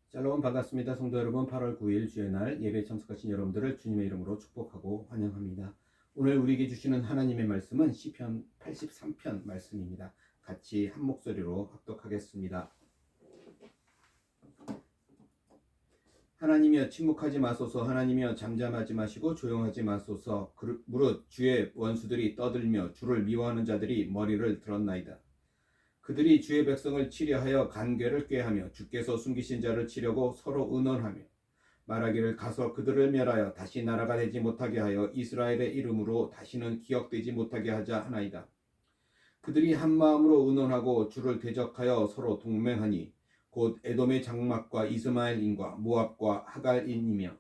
샬롬 반갑습니다. 성도 여러분, 8월 9일 주의 날 예배에 참석하신 여러분들을 주님의 이름으로 축복하고 환영합니다. 오늘 우리에게 주시는 하나님의 말씀은 시편 83편 말씀입니다. 같이 한 목소리로 합독하겠습니다. 하나님이여 침묵하지 마소서. 하나님이여 잠잠하지 마시고 조용하지 마소서. 무릇 주의 원수들이 떠들며 주를 미워하는 자들이 머리를 들었나이다. 그들이 주의 백성을 치려하여 간궤를 꾀하며 주께서 숨기신 자를 치려고 서로 의논하며 말하기를 가서 그들을 멸하여 다시 나라가 되지 못하게 하여 이스라엘의 이름으로 다시는 기억되지 못하게 하자 하나이다. 그들이 한 마음으로 의논하고 주를 대적하여 서로 동맹하니 곧 에돔의 장막과 이스마엘인과 모압과 하갈인이며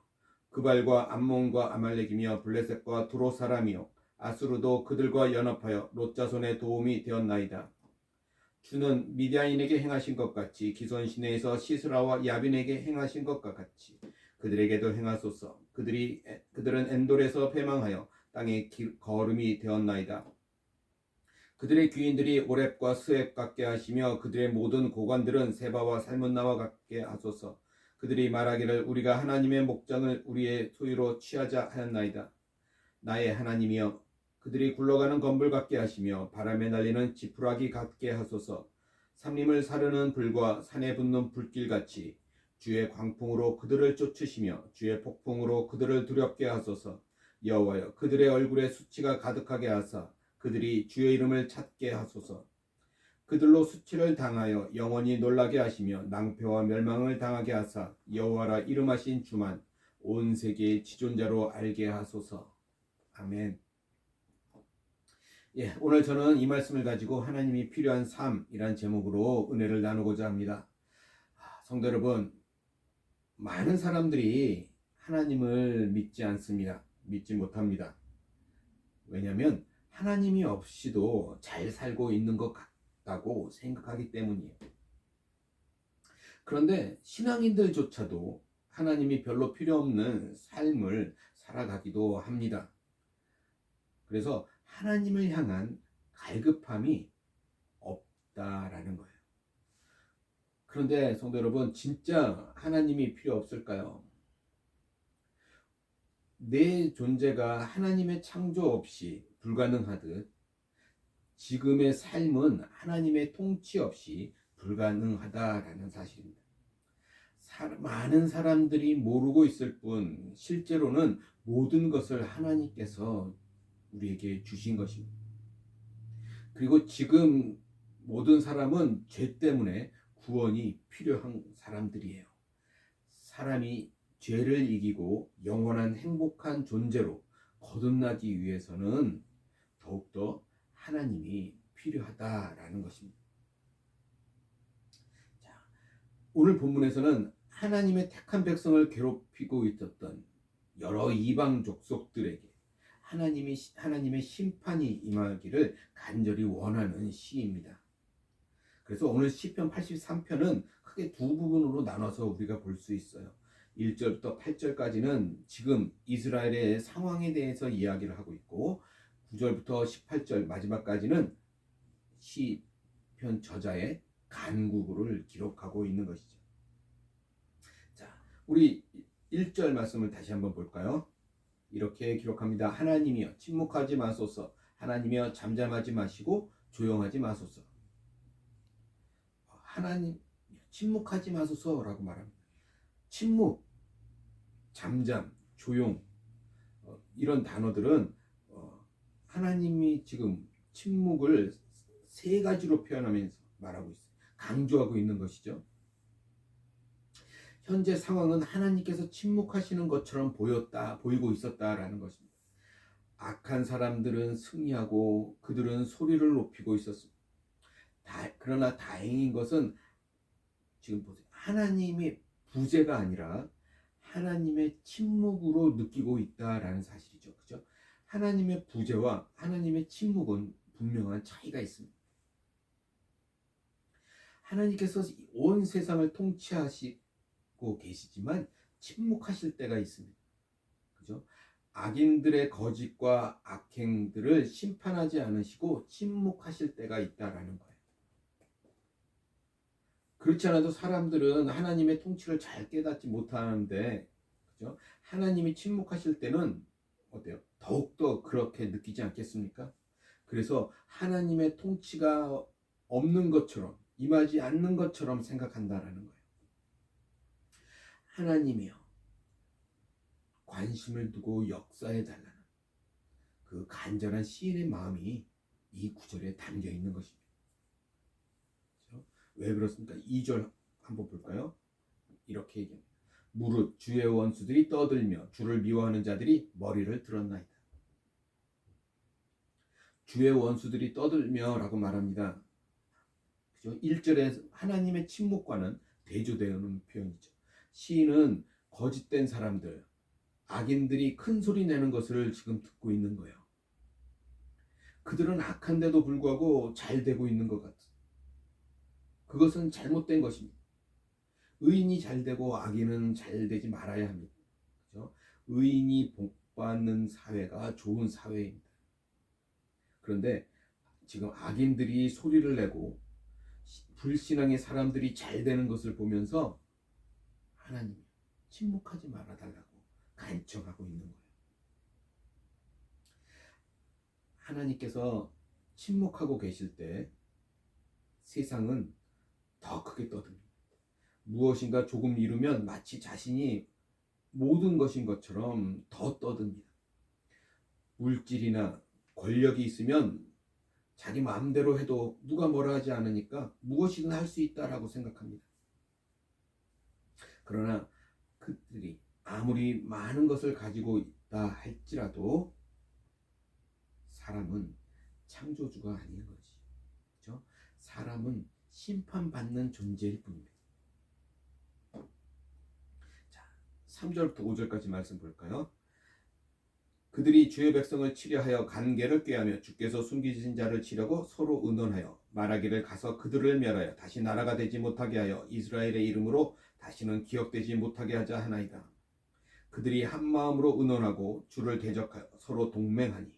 그발과 암몬과 아말렉이며 블레셋과 두로 사람이요 아수르도 그들과 연합하여 롯 자손의 도움이 되었나이다. 주는 미디안에게 행하신 것 같이 기손 시내에서 시스라와 야빈에게 행하신 것과 같이 그들에게도 행하소서. 그들은 엔돌에서 패망하여 땅의 거름이 되었나이다. 그들의 귀인들이 오렙과 스엡 같게 하시며 그들의 모든 고관들은 세바와 살문나와 같게 하소서. 그들이 말하기를 우리가 하나님의 목장을 우리의 소유로 취하자 하였나이다. 나의 하나님이여, 그들이 굴러가는 건불 같게 하시며 바람에 날리는 지푸라기 같게 하소서. 삼림을 사르는 불과 산에 붙는 불길같이 주의 광풍으로 그들을 쫓으시며 주의 폭풍으로 그들을 두렵게 하소서. 여호와여, 그들의 얼굴에 수치가 가득하게 하사 그들이 주의 이름을 찾게 하소서. 그들로 수치를 당하여 영원히 놀라게 하시며 낭패와 멸망을 당하게 하사 여호와라 이름하신 주만 온 세계의 지존자로 알게 하소서. 아멘. 오늘 저는 이 말씀을 가지고 하나님이 필요한 삶이란 제목으로 은혜를 나누고자 합니다. 성도 여러분, 많은 사람들이 하나님을 믿지 않습니다. 믿지 못합니다. 왜냐하면 하나님이 없이도 잘 살고 있는 것 같다고 생각하기 때문이에요. 그런데 신앙인들조차도 하나님이 별로 필요 없는 삶을 살아가기도 합니다. 그래서 하나님을 향한 갈급함이 없다라는 거예요. 그런데 성도 여러분, 진짜 하나님이 필요 없을까요? 내 존재가 하나님의 창조 없이 불가능하듯 지금의 삶은 하나님의 통치 없이 불가능하다라는 사실입니다. 많은 사람들이 모르고 있을 뿐 실제로는 모든 것을 하나님께서 우리에게 주신 것입니다. 그리고 지금 모든 사람은 죄 때문에 구원이 필요한 사람들이에요. 사람이 죄를 이기고 영원한 행복한 존재로 거듭나기 위해서는 더욱더 하나님이 필요하다라는 것입니다. 자, 오늘 본문에서는 하나님의 택한 백성을 괴롭히고 있었던 여러 이방 족속들에게 하나님의 심판이 임하기를 간절히 원하는 시입니다. 그래서 오늘 시편 83편은 크게 두 부분으로 나눠서 우리가 볼 수 있어요. 1절부터 8절까지는 지금 이스라엘의 상황에 대해서 이야기를 하고 있고 9절부터 18절 마지막까지는 시편 저자의 간구를 기록하고 있는 것이죠. 자, 우리 1절 말씀을 다시 한번 볼까요? 이렇게 기록합니다. 하나님이여 침묵하지 마소서. 하나님이여 잠잠하지 마시고 조용하지 마소서. 하나님 침묵하지 마소서라고 말합니다. 침묵, 잠잠, 조용 이런 단어들은 하나님이 지금 침묵을 세 가지로 표현하면서 말하고 있어요. 강조하고 있는 것이죠. 현재 상황은 하나님께서 침묵하시는 것처럼 보이고 있었다라는 것입니다. 악한 사람들은 승리하고 그들은 소리를 높이고 있었습니다. 그러나 다행인 것은 지금 보세요. 하나님의 부재가 아니라 하나님의 침묵으로 느끼고 있다라는 사실이죠. 그죠? 하나님의 부재와 하나님의 침묵은 분명한 차이가 있습니다. 하나님께서 온 세상을 통치하시고 계시지만 침묵하실 때가 있습니다. 그죠? 악인들의 거짓과 악행들을 심판하지 않으시고 침묵하실 때가 있다라는 거예요. 그렇지 않아도 사람들은 하나님의 통치를 잘 깨닫지 못하는데, 그죠? 하나님이 침묵하실 때는 어때요? 더욱더 그렇게 느끼지 않겠습니까? 그래서 하나님의 통치가 없는 것처럼, 임하지 않는 것처럼 생각한다라는 거예요. 하나님이요, 관심을 두고 역사해 달라는 그 간절한 시인의 마음이 이 구절에 담겨 있는 것입니다. 그렇죠? 왜 그렇습니까? 2절 한번 볼까요? 이렇게 얘기합니다. 무릇 주의 원수들이 떠들며 주를 미워하는 자들이 머리를 들었나이다. 주의 원수들이 떠들며 라고 말합니다. 그죠? 1절에 하나님의 침묵과는 대조되는 표현이죠. 시인은 거짓된 사람들, 악인들이 큰 소리 내는 것을 지금 듣고 있는 거예요. 그들은 악한데도 불구하고 잘 되고 있는 것 같아요. 그것은 잘못된 것입니다. 의인이 잘 되고 악인은 잘 되지 말아야 합니다. 그렇죠? 의인이 복받는 사회가 좋은 사회입니다. 그런데 지금 악인들이 소리를 내고 불신앙의 사람들이 잘 되는 것을 보면서 하나님이 침묵하지 말아달라고 간청하고 있는 거예요. 하나님께서 침묵하고 계실 때 세상은 더 크게 떠듭니다. 무엇인가 조금 이루면 마치 자신이 모든 것인 것처럼 더 떠듭니다. 물질이나 권력이 있으면 자기 마음대로 해도 누가 뭐라 하지 않으니까 무엇이든 할 수 있다라고 생각합니다. 그러나 그들이 아무리 많은 것을 가지고 있다 할지라도 사람은 창조주가 아닌 거지. 그렇죠? 사람은 심판받는 존재일 뿐입니다. 자, 3절부터 5절까지 말씀 볼까요? 그들이 주의 백성을 치려하여 간계를 꾀하며 주께서 숨기신 자를 치려고 서로 의논하여 말하기를 가서 그들을 멸하여 다시 나라가 되지 못하게 하여 이스라엘의 이름으로 다시는 기억되지 못하게 하자 하나이다. 그들이 한 마음으로 의논하고 주를 대적하여 서로 동맹하니.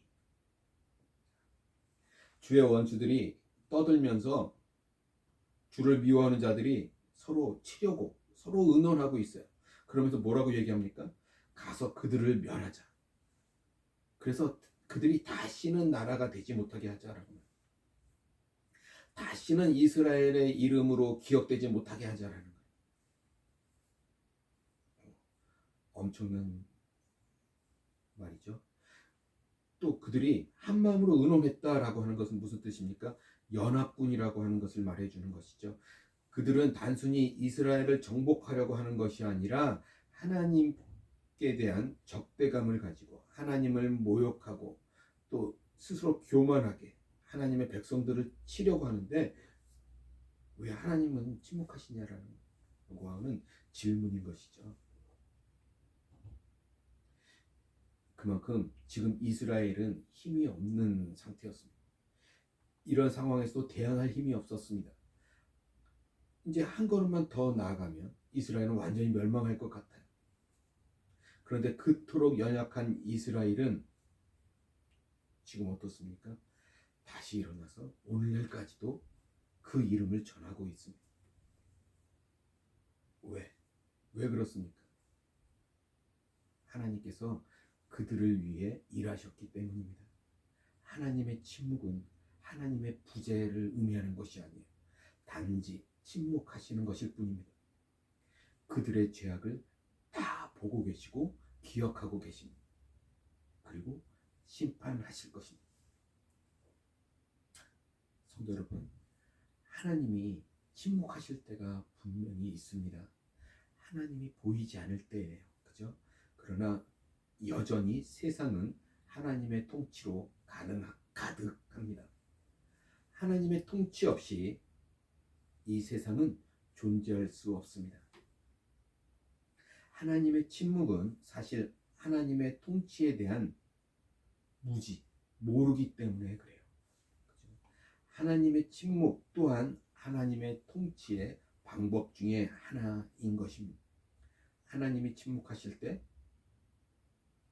주의 원수들이 떠들면서 주를 미워하는 자들이 서로 치려고 서로 의논하고 있어요. 그러면서 뭐라고 얘기합니까? 가서 그들을 멸하자. 그래서 그들이 다시는 나라가 되지 못하게 하자라고. 다시는 이스라엘의 이름으로 기억되지 못하게 하자라는 거예요. 엄청난 말이죠. 또 그들이 한 마음으로 의논했다라고 하는 것은 무슨 뜻입니까? 연합군이라고 하는 것을 말해주는 것이죠. 그들은 단순히 이스라엘을 정복하려고 하는 것이 아니라 하나님께 대한 적대감을 가지고 하나님을 모욕하고 또 스스로 교만하게 하나님의 백성들을 치려고 하는데 왜 하나님은 침묵하시냐라는 하는 질문인 것이죠. 그만큼 지금 이스라엘은 힘이 없는 상태였습니다. 이런 상황에서도 대항할 힘이 없었습니다. 이제 한 걸음만 더 나아가면 이스라엘은 완전히 멸망할 것 같아요. 그런데 그토록 연약한 이스라엘은 지금 어떻습니까? 다시 일어나서 오늘날까지도 그 이름을 전하고 있습니다. 왜 그렇습니까? 하나님께서 그들을 위해 일하셨기 때문입니다. 하나님의 침묵은 하나님의 부재를 의미하는 것이 아니에요. 단지 침묵하시는 것일 뿐입니다. 그들의 죄악을 다 보고 계시고 기억하고 계십니다. 그리고 심판하실 것입니다. 성도 여러분, 하나님이 침묵하실 때가 분명히 있습니다. 하나님이 보이지 않을 때예요. 그죠? 그러나 여전히 세상은 하나님의 통치로 가득합니다. 하나님의 통치 없이 이 세상은 존재할 수 없습니다. 하나님의 침묵은 사실 하나님의 통치에 대한 모르기 때문에 그래요. 하나님의 침묵 또한 하나님의 통치의 방법 중에 하나인 것입니다. 하나님이 침묵하실 때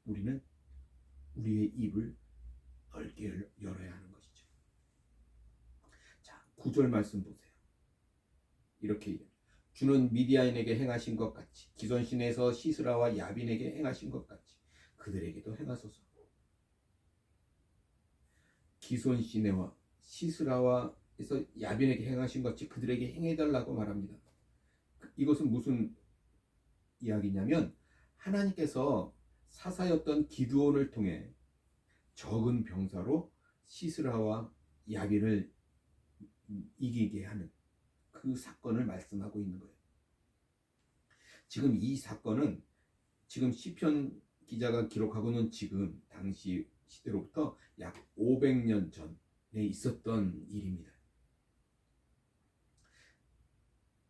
우리는 우리의 입을 넓게 열어야 하는 것이죠. 자, 9절 말씀 보세요. 이렇게 얘기합니다. 주는 미디안에게 행하신 것 같이 기손신에서 시스라와 야빈에게 행하신 것 같이 그들에게도 행하소서. 기손시네와 시스라와에서 야빈에게 행하신 것 같이 그들에게 행해달라고 말합니다. 이것은 무슨 이야기냐면 하나님께서 사사였던 기드온을 통해 적은 병사로 시스라와 야빈을 이기게 하는 그 사건을 말씀하고 있는 거예요. 지금 이 사건은 지금 시편 기자가 기록하고 있는 지금 당시 시대로부터 약 500년 전에 있었던 일입니다.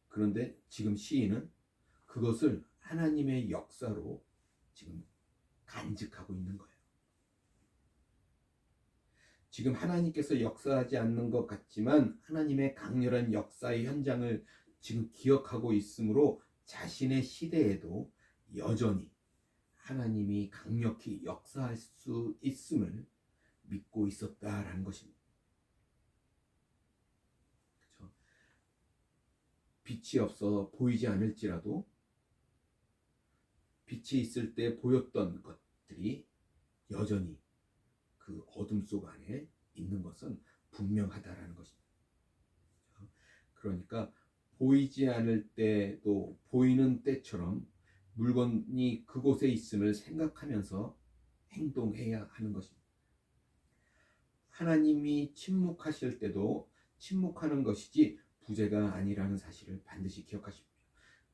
그런데 지금 시인은 그것을 하나님의 역사로 지금 간직하고 있는 거예요. 지금 하나님께서 역사하지 않는 것 같지만 하나님의 강렬한 역사의 현장을 지금 기억하고 있으므로 자신의 시대에도 여전히 하나님이 강력히 역사할 수 있음을 믿고 있었다라는 것입니다. 그렇죠? 빛이 없어 보이지 않을지라도 빛이 있을 때 보였던 것들이 여전히 그 어둠 속 안에 있는 것은 분명하다라는 것입니다. 그러니까 보이지 않을 때도 보이는 때처럼 물건이 그곳에 있음을 생각하면서 행동해야 하는 것입니다. 하나님이 침묵하실 때도 침묵하는 것이지 부재가 아니라는 사실을 반드시 기억하십시오.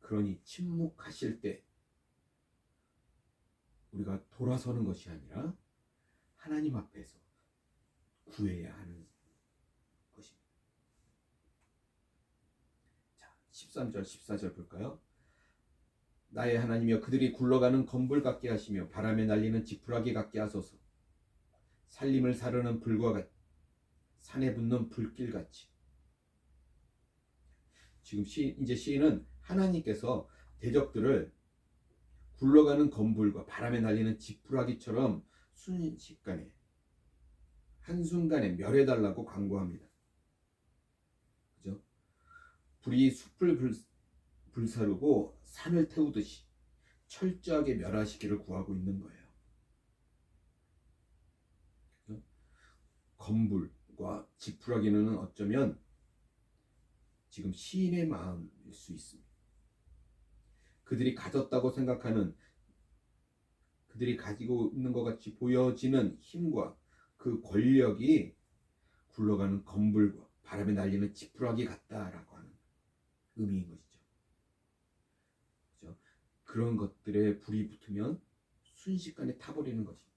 그러니 침묵하실 때 우리가 돌아서는 것이 아니라 하나님 앞에서 구해야 하는 것입니다. 자, 13절 14절 볼까요? 나의 하나님이여 그들이 굴러가는 건불 같게 하시며 바람에 날리는 지푸라기 같게 하소서. 살림을 사르는 불과 같이 산에 붙는 불길 같이. 지금 이제 시인은 하나님께서 대적들을 굴러가는 건불과 바람에 날리는 지푸라기처럼 순식간에 한순간에 멸해달라고 강구합니다. 그죠? 불이 숲을 불사르고 산을 태우듯이 철저하게 멸하시기를 구하고 있는 거예요. 그죠? 건불과 지푸라기는 어쩌면 지금 시인의 마음일 수 있습니다. 그들이 가졌다고 생각하는 그들이 가지고 있는 것 같이 보여지는 힘과 그 권력이 굴러가는 건불과 바람에 날리는 지푸라기 같다라고 하는 의미인 것이죠. 그렇죠? 그런 것들에 불이 붙으면 순식간에 타버리는 것입니다.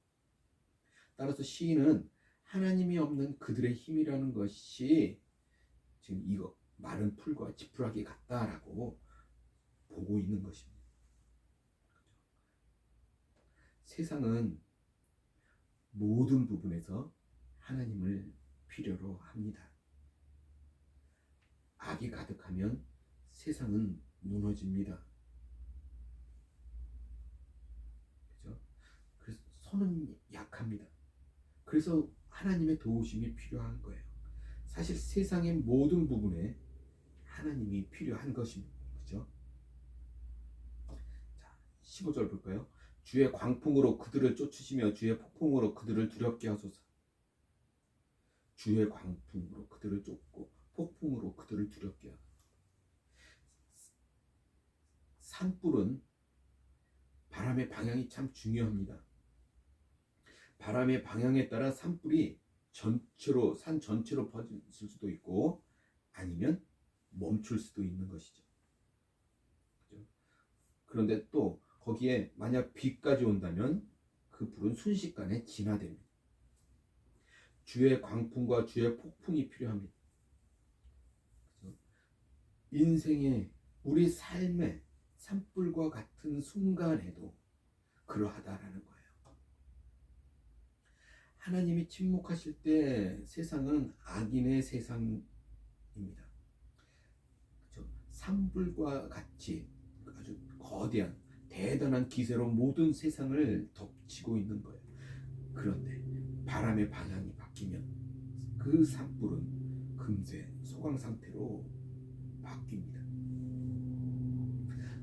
따라서 시인은 하나님이 없는 그들의 힘이라는 것이 지금 이거 마른 풀과 지푸라기 같다라고 보고 있는 것입니다. 세상은 모든 부분에서 하나님을 필요로 합니다. 악이 가득하면 세상은 무너집니다. 그죠? 그래서 손은 약합니다. 그래서 하나님의 도우심이 필요한 거예요. 사실 세상의 모든 부분에 하나님이 필요한 것입니다. 그죠? 자, 15절 볼까요? 주의 광풍으로 그들을 쫓으시며 주의 폭풍으로 그들을 두렵게 하소서. 주의 광풍으로 그들을 쫓고 폭풍으로 그들을 두렵게 하소서. 산불은 바람의 방향이 참 중요합니다. 바람의 방향에 따라 산불이 산 전체로 퍼질 수도 있고 아니면 멈출 수도 있는 것이죠. 그죠? 그런데 또 거기에 만약 비까지 온다면 그 불은 순식간에 진화됩니다. 주의 광풍과 주의 폭풍이 필요합니다. 그죠? 인생의 우리 삶의 산불과 같은 순간에도 그러하다라는 거예요. 하나님이 침묵하실 때 세상은 악인의 세상입니다. 그렇죠? 산불과 같이 아주 거대한 대단한 기세로 모든 세상을 덮치고 있는 거예요. 그런데 바람의 방향이 바뀌면 그 산불은 금세 소강 상태로 바뀝니다.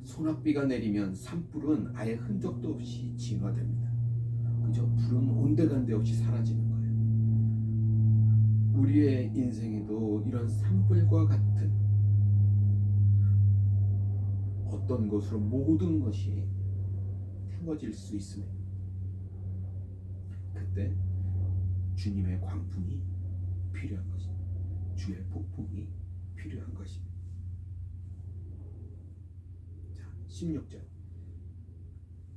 소낙비가 내리면 산불은 아예 흔적도 없이 진화됩니다. 그죠? 불은 온데간데 없이 사라지는 거예요. 우리의 인생에도 이런 산불과 같은 어떤 것으로 모든 것이 태워질 수 있습니다. 그때 주님의 광풍이 필요한 것입니다. 주의 폭풍이 필요한 것입니다. 자, 16절.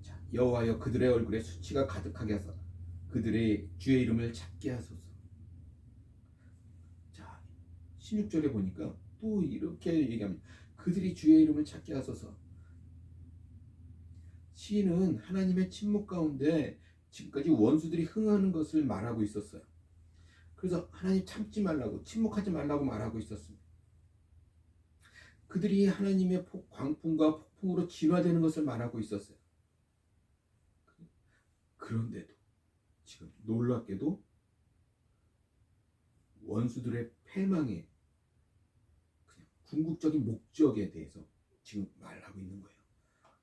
자, 여호와여 그들의 얼굴에 수치가 가득하게 하사 그들의 주의 이름을 찾게 하소서. 자, 16절에 보니까 또 이렇게 얘기합니다. 그들이 주의 이름을 찾게 하소서. 시인은 하나님의 침묵 가운데 지금까지 원수들이 흥하는 것을 말하고 있었어요. 그래서 하나님 참지 말라고, 침묵하지 말라고 말하고 있었습니다. 그들이 하나님의 광풍과 폭풍으로 진화되는 것을 말하고 있었어요. 그런데도 지금 놀랍게도 원수들의 패망의 그냥 궁극적인 목적에 대해서 지금 말하고 있는 거예요.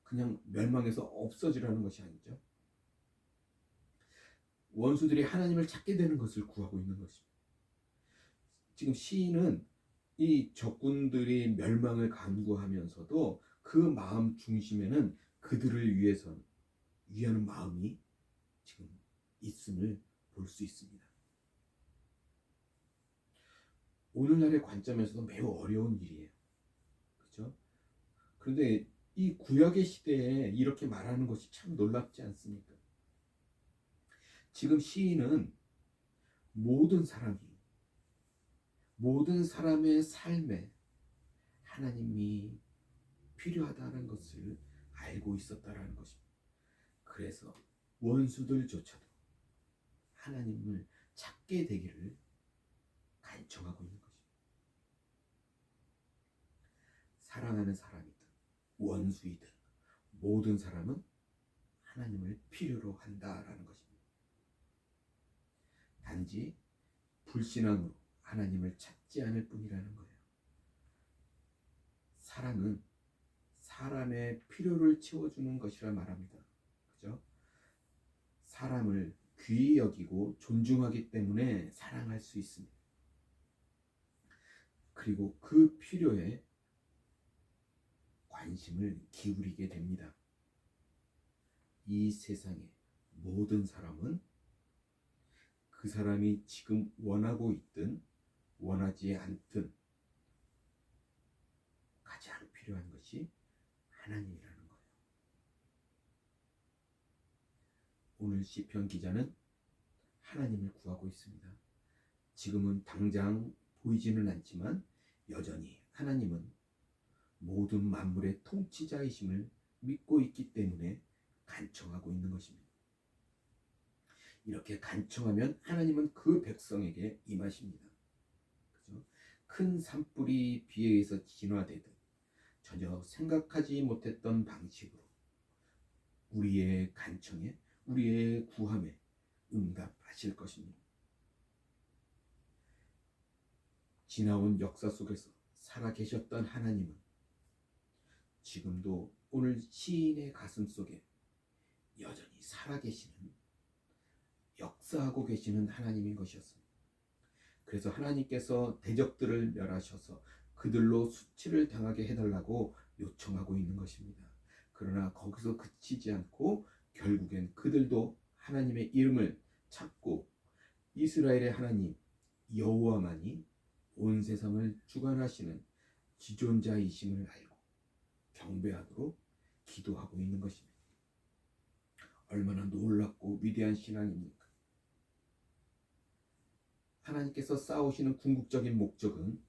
그냥 멸망해서 없어지라는 것이 아니죠. 원수들이 하나님을 찾게 되는 것을 구하고 있는 것입니다. 지금 시인은 이 적군들이 멸망을 간구하면서도 그 마음 중심에는 그들을 위하는 마음이 지금 있음을 볼 수 있습니다. 오늘날의 관점에서도 매우 어려운 일이에요. 그렇죠? 그런데 이 구약의 시대에 이렇게 말하는 것이 참 놀랍지 않습니까? 지금 시인은 모든 사람의 삶에 하나님이 필요하다는 것을 알고 있었다라는 것입니다. 그래서 원수들조차도 하나님을 찾게 되기를 간청하고 있는 것입니다. 사랑하는 사람이든 원수이든 모든 사람은 하나님을 필요로 한다라는 것입니다. 단지 불신앙으로 하나님을 찾지 않을 뿐이라는 거예요. 사랑은 사람의 필요를 채워주는 것이라 말합니다. 그죠? 사람을 귀히 여기고 존중하기 때문에 사랑할 수 있습니다. 그리고 그 필요에 관심을 기울이게 됩니다. 이 세상의 모든 사람은 그 사람이 지금 원하고 있든 원하지 않든 가장 필요한 것이 하나님이라는 거예요. 오늘 시편 기자는 하나님을 구하고 있습니다. 지금은 당장 보이지는 않지만 여전히 하나님은 모든 만물의 통치자이심을 믿고 있기 때문에 간청하고 있는 것입니다. 이렇게 간청하면 하나님은 그 백성에게 임하십니다. 그죠? 큰 산불이 비에 의해서 진화되듯 전혀 생각하지 못했던 방식으로 우리의 간청에, 우리의 구함에 응답하실 것입니다. 지나온 역사 속에서 살아계셨던 하나님은 지금도 오늘 시인의 가슴 속에 여전히 살아계시는, 역사하고 계시는 하나님인 것이었습니다. 그래서 하나님께서 대적들을 멸하셔서 그들로 수치를 당하게 해달라고 요청하고 있는 것입니다. 그러나 거기서 그치지 않고 결국엔 그들도 하나님의 이름을 찾고 이스라엘의 하나님 여호와만이 온 세상을 주관하시는 지존자이심을 알고 경배하도록 기도하고 있는 것입니다. 얼마나 놀랍고 위대한 신앙입니까? 하나님께서 쌓으시는 궁극적인 목적은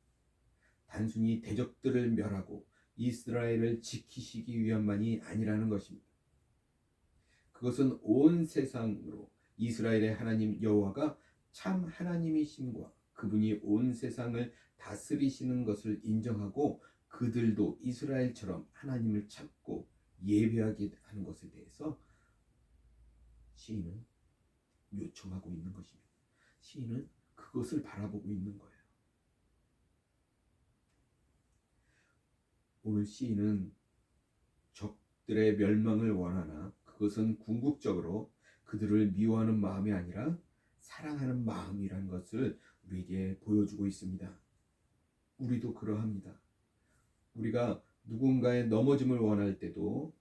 단순히 대적들을 멸하고 이스라엘을 지키시기 위함만이 아니라는 것입니다. 그것은 온 세상으로 이스라엘의 하나님 여호와가 참 하나님이심과 그분이 온 세상을 다스리시는 것을 인정하고 그들도 이스라엘처럼 하나님을 찾고 예배하게 하는 것에 대해서 시인은 요청하고 있는 것입니다. 시인은 그것을 바라보고 있는 거예요. 오늘 시인은 가족들의 멸망을 원하나 그것은 궁극적으로 그들을 미워하는 마음이 아니라 사랑하는 마음이란 것을 우리에게 보여주고 있습니다. 우리도 그러합니다. 우리가 누군가의 넘어짐을 원할 때도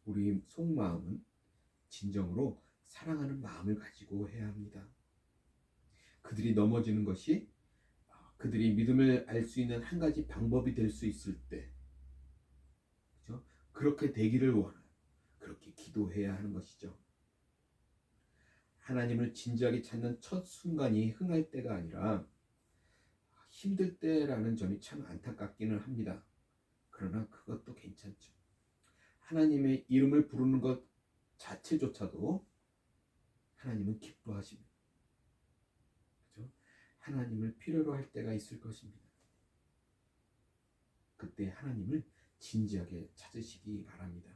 우리 속마음은 진정으로 사랑하는 마음을 가지고 해야 합니다. 그들이 넘어지는 것이 그들이 믿음을 알 수 있는 한 가지 방법이 될 수 있을 때, 그렇죠? 그렇게 되기를 원해요. 그렇게 기도해야 하는 것이죠. 하나님을 진지하게 찾는 첫 순간이 흥할 때가 아니라 힘들 때라는 점이 참 안타깝기는 합니다. 그러나 그것도 괜찮죠. 하나님의 이름을 부르는 것 자체조차도 하나님은 기뻐하십니다. 그렇죠? 하나님을 필요로 할 때가 있을 것입니다. 그때 하나님을 진지하게 찾으시기 바랍니다.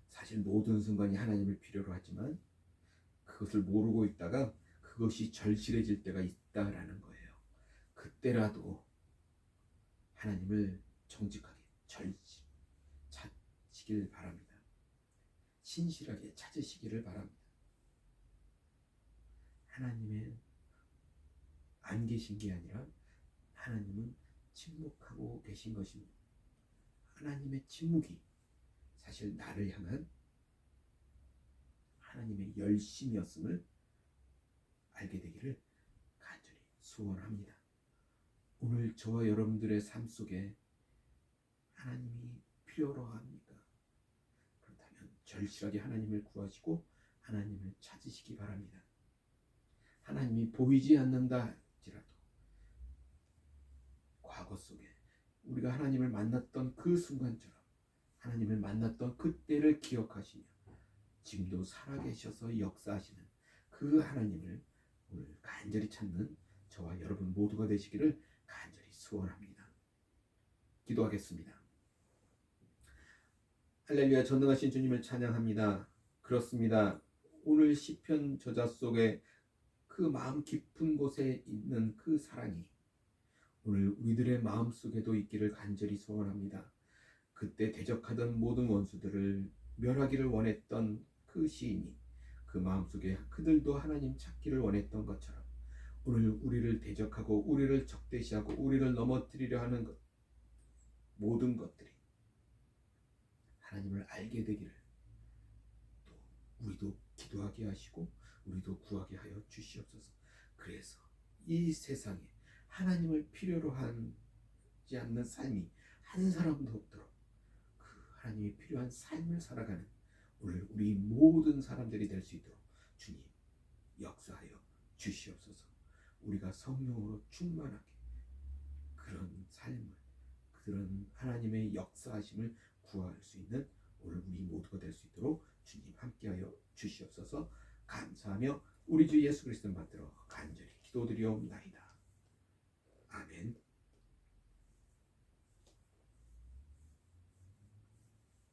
사실 모든 순간이 하나님을 필요로 하지만 그것을 모르고 있다가 그것이 절실해질 때가 있다라는 거예요. 그때라도 하나님을 정직하게 찾으시길 바랍니다. 신실하게 찾으시기를 바랍니다. 하나님의 안 계신 게 아니라 하나님은 침묵하고 계신 것입니다. 하나님의 침묵이 사실 나를 향한 하나님의 열심이었음을 알게 되기를 간절히 소원합니다. 오늘 저와 여러분들의 삶 속에 하나님이 필요로 합니까? 그렇다면 절실하게 하나님을 구하시고 하나님을 찾으시기 바랍니다. 하나님이 보이지 않는다 할지라도 과거 속에 우리가 하나님을 만났던 그 순간처럼 하나님을 만났던 그때를 기억하시며 지금도 살아계셔서 역사하시는 그 하나님을 오늘 간절히 찾는 저와 여러분 모두가 되시기를 간절히 소원합니다. 기도하겠습니다. 할렐루야, 전능하신 주님을 찬양합니다. 그렇습니다. 오늘 시편 저자 속에 그 마음 깊은 곳에 있는 그 사랑이 오늘 우리들의 마음속에도 있기를 간절히 소원합니다. 그때 대적하던 모든 원수들을 멸하기를 원했던 그 시인이 그 마음속에 그들도 하나님 찾기를 원했던 것처럼 오늘 우리를 대적하고 우리를 적대시하고 우리를 넘어뜨리려 하는 것, 모든 것들이 하나님을 알게 되기를 또 우리도 기도하게 하시고 우리도 구하게 하여 주시옵소서. 그래서 이 세상에 하나님을 필요로 하지 않는 삶이 한 사람도 없도록 그 하나님이 필요한 삶을 살아가는 오늘 우리 모든 사람들이 될 수 있도록 주님 역사하여 주시옵소서. 우리가 성령으로 충만하게 그런 삶을 그런 하나님의 역사하심을 구할 수 있는 오늘 우리 모두가 될 수 있도록 주님 함께하여 주시옵소서. 감사하며 우리 주 예수 그리스도를 받들어 간절히 기도드리옵나이다. 아멘.